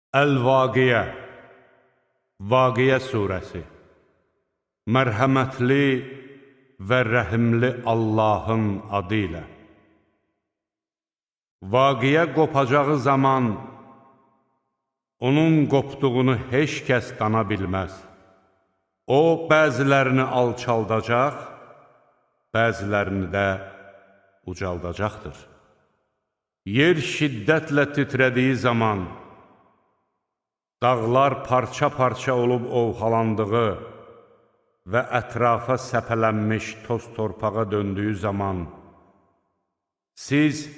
Əl-Vaqiyə, Vaqiyə surəsi. Mərhəmətli və rəhimli Allahın adı ilə. Vaqiyə qopacağı zaman onun qopduğunu heç kəs dana bilməz. O, bəzilərini alçaldacaq, bəzilərini də ucaldacaqdır. Yer şiddətlə titrədiyi zaman, dağlar parça-parça olub ovxalandığı və ətrafa səpələnmiş toz torpağa döndüyü zaman, siz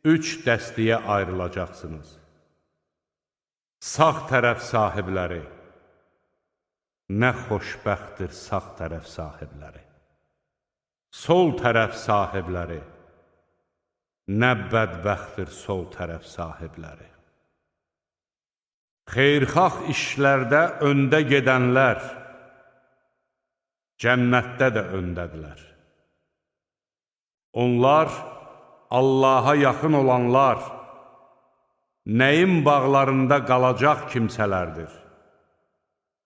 3 dəstəyə ayrılacaqsınız. Sağ tərəf sahibləri, nə xoşbəxtdir sağ tərəf sahibləri. Sol tərəf sahibləri, nə bədbəxtdir sol tərəf sahibləri. Xeyrxalq işlərdə öndə gedənlər, cənnətdə də öndədirlər. Onlar, Allaha yaxın olanlar, nəyin bağlarında qalacaq kimsələrdir.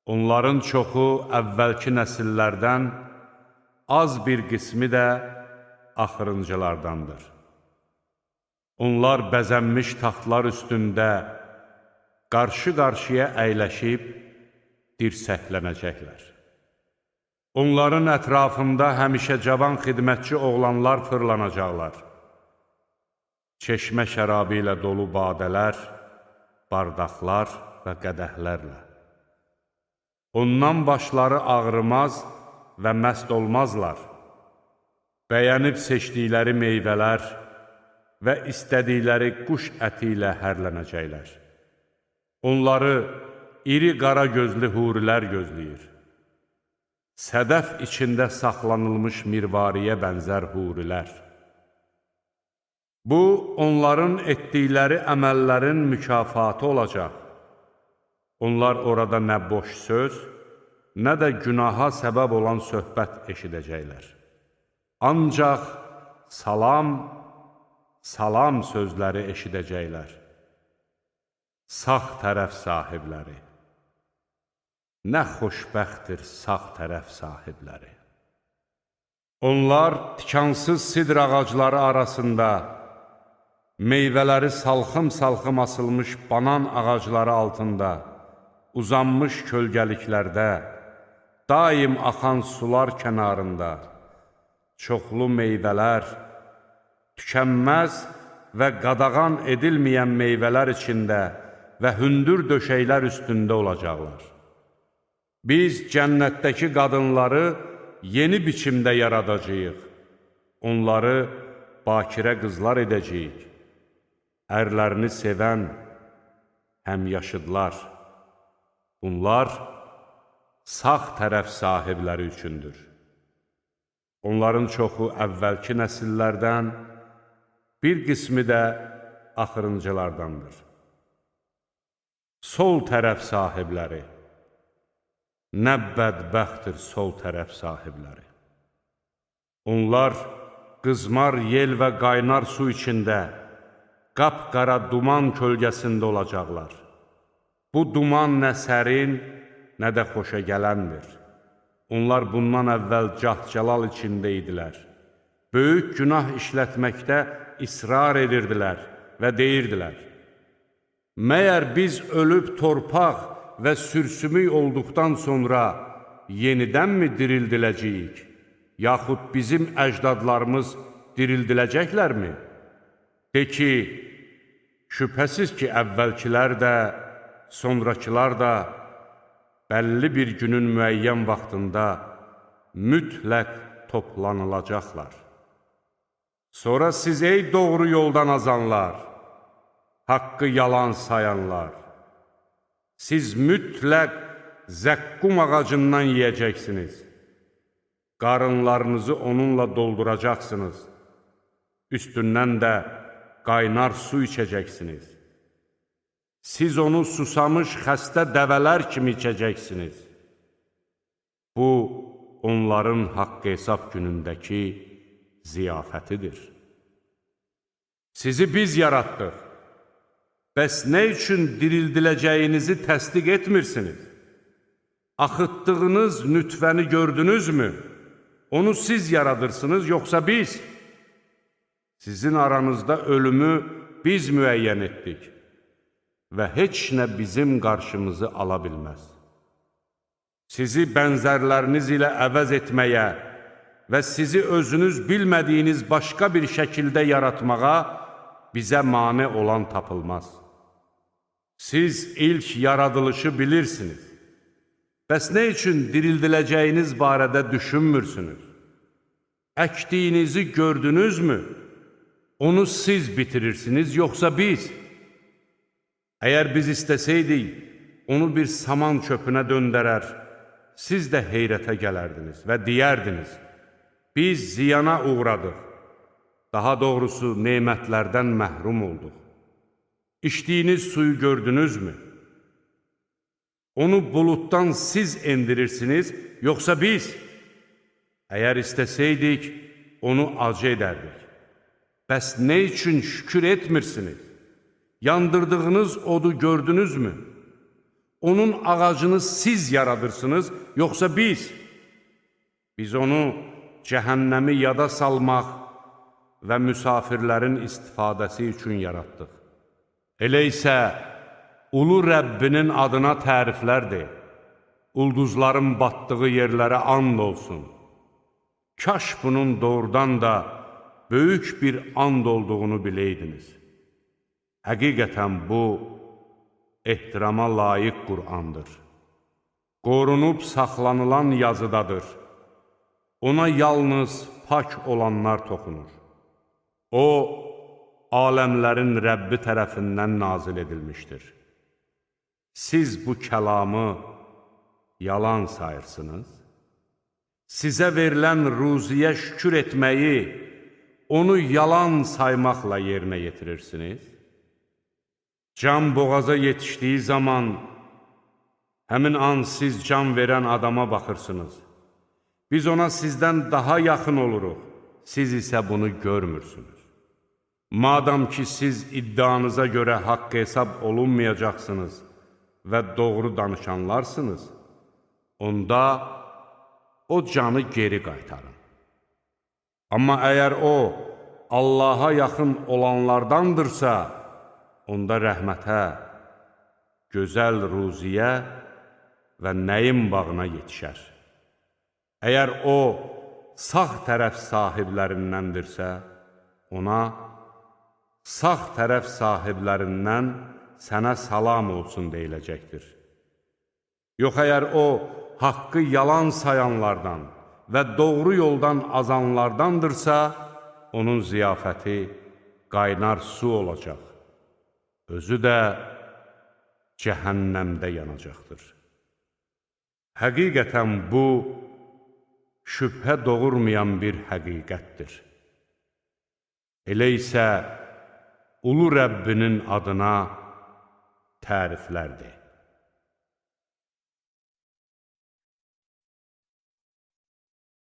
Onların çoxu əvvəlki nəsillərdən, az bir qismi də axırıncılardandır. Onlar bəzənmiş taxtlar üstündə, qarşı-qarşıya əyləşib dirsəklənəcəklər. Onların ətrafında həmişə cavan xidmətçi oğlanlar fırlanacaqlar. Çeşmə şərabı ilə dolu badələr, bardaqlar və qədəhlərlə. Ondan başları ağrımaz və məst olmazlar. Bəyənib seçdikləri meyvələr və istədikləri quş əti ilə hərlənəcəklər. Onları iri qara gözlü hurilər gözləyir. Sədəf içində saxlanılmış mirvariyə bənzər hurilər. Bu, onların etdikləri əməllərin mükafatı olacaq. Onlar orada nə boş söz, nə də günaha səbəb olan söhbət eşidəcəklər. Ancaq salam, salam sözləri eşidəcəklər. Sağ tərəf sahibləri, nə xoşbəxtdir sağ tərəf sahibləri. Onlar tikansız sidr ağacları arasında, meyvələri salxım-salxım asılmış banan ağacları altında, uzanmış kölgəliklərdə, daim axan sular kənarında, çoxlu meyvələr, tükənməz və qadağan edilməyən meyvələr içində və hündür döşəklər üstündə olacaqlar. Biz cənnətdəki qadınları yeni biçimdə yaradacağıq. Onları bakirə qızlar edəcəyik. Ərlərini sevən həmyaşıdlar. Bunlar sağ tərəf sahibləri üçündür. Onların çoxu əvvəlki nəsillərdən, bir qismi də axırıncılardandır. Sol tərəf sahibləri, nə bədbəxtdir sol tərəf sahibləri. Onlar qızmar yel və qaynar su içində, qapqara duman kölgəsində olacaqlar. Bu duman nə sərin, nə də xoşa gələndir. Onlar bundan əvvəl cah-cəlal içində idilər. Böyük günah işlətməkdə israr edirdilər və deyirdilər: məyər biz ölüb torpaq və sürsümük olduqdan sonra yenidənmi dirildiləcəyik? Yaxud bizim əcdadlarımız dirildiləcəklərmi? De ki, şübhəsiz ki, əvvəlkilər də, sonrakılar da bəlli bir günün müəyyən vaxtında mütləq toplanılacaqlar. Sonra siz ey doğru yoldan azanlar, haqqı yalan sayanlar, siz mütləq zəqqum ağacından yeyəcəksiniz. Qarınlarınızı onunla dolduracaqsınız. Üstündən də qaynar su içəcəksiniz. Siz onu susamış xəstə dəvələr kimi içəcəksiniz. Bu, onların haqq hesab günündəki ziyafətidir. Sizi biz yaratdıq. Bəs nə üçün dirildiləcəyinizi təsdiq etmirsiniz? Axıtdığınız nütfəni gördünüzmü? Onu siz yaradırsınız, yoxsa biz? Sizin aranızda ölümü biz müəyyən etdik və heç nə bizim qarşımızı ala bilməz. Sizi bənzərləriniz ilə əvəz etməyə və sizi özünüz bilmədiyiniz başqa bir şəkildə yaratmağa bizə mane olan tapılmaz. Siz ilk yaradılışı bilirsiniz. Bəs nə üçün dirildiləcəyiniz barədə düşünmürsünüz? Əkdiyinizi gördünüzmü? Onu siz bitirirsiniz, yoxsa biz? Əgər biz istəsəydik, onu bir saman çöpünə döndərər, siz də heyrətə gələrdiniz və deyərdiniz, biz ziyana uğradıq, daha doğrusu nemətlərdən məhrum olduq. İçdiyiniz suyu gördünüzmü? Onu buluddan siz endirirsiniz, yoxsa biz? Əgər istəsəydik, onu acı edərdik. Bəs nə üçün şükür etmirsiniz? Yandırdığınız odu gördünüzmü? Onun ağacını siz yaradırsınız, yoxsa biz? Biz onu cəhənnəmi yada salmaq və müsafirlərin istifadəsi üçün yaratdıq. Elə isə ulu Rəbbinin adına təriflər de, ulduzların batdığı yerlərə and olsun. Kaş bunun doğrudan da böyük bir and olduğunu biləydiniz. Həqiqətən bu, ehtirama layiq Qur'andır. Qorunub saxlanılan yazıdadır. Ona yalnız pak olanlar toxunur. O, aləmlərin Rəbbi tərəfindən nazil edilmişdir. Siz bu kəlamı yalan sayırsınız. Sizə verilən ruziyə şükür etməyi, onu yalan saymaqla yerinə yetirirsiniz. Can boğaza yetişdiyi zaman, həmin an siz can verən adama baxırsınız. Biz ona sizdən daha yaxın oluruq, siz isə bunu görmürsünüz. Madam ki, siz iddianıza görə haqq hesab olunmayacaqsınız və doğru danışanlarsınız, onda o canı geri qaytarın. Amma əgər o, Allaha yaxın olanlardandırsa, onda rəhmətə, gözəl ruziyə və nəyin bağına yetişər. Əgər o, sağ tərəf sahiblərindəndirsə, ona, sağ tərəf sahiblərindən sənə salam olsun deyiləcəkdir. Yox, əgər o, haqqı yalan sayanlardan və doğru yoldan azanlardandırsa, onun ziyafəti qaynar su olacaq. Özü də cəhənnəmdə yanacaqdır. Həqiqətən bu, şübhə doğurmayan bir həqiqətdir. Elə isə, ulu Rəbbinin adına təriflərdir.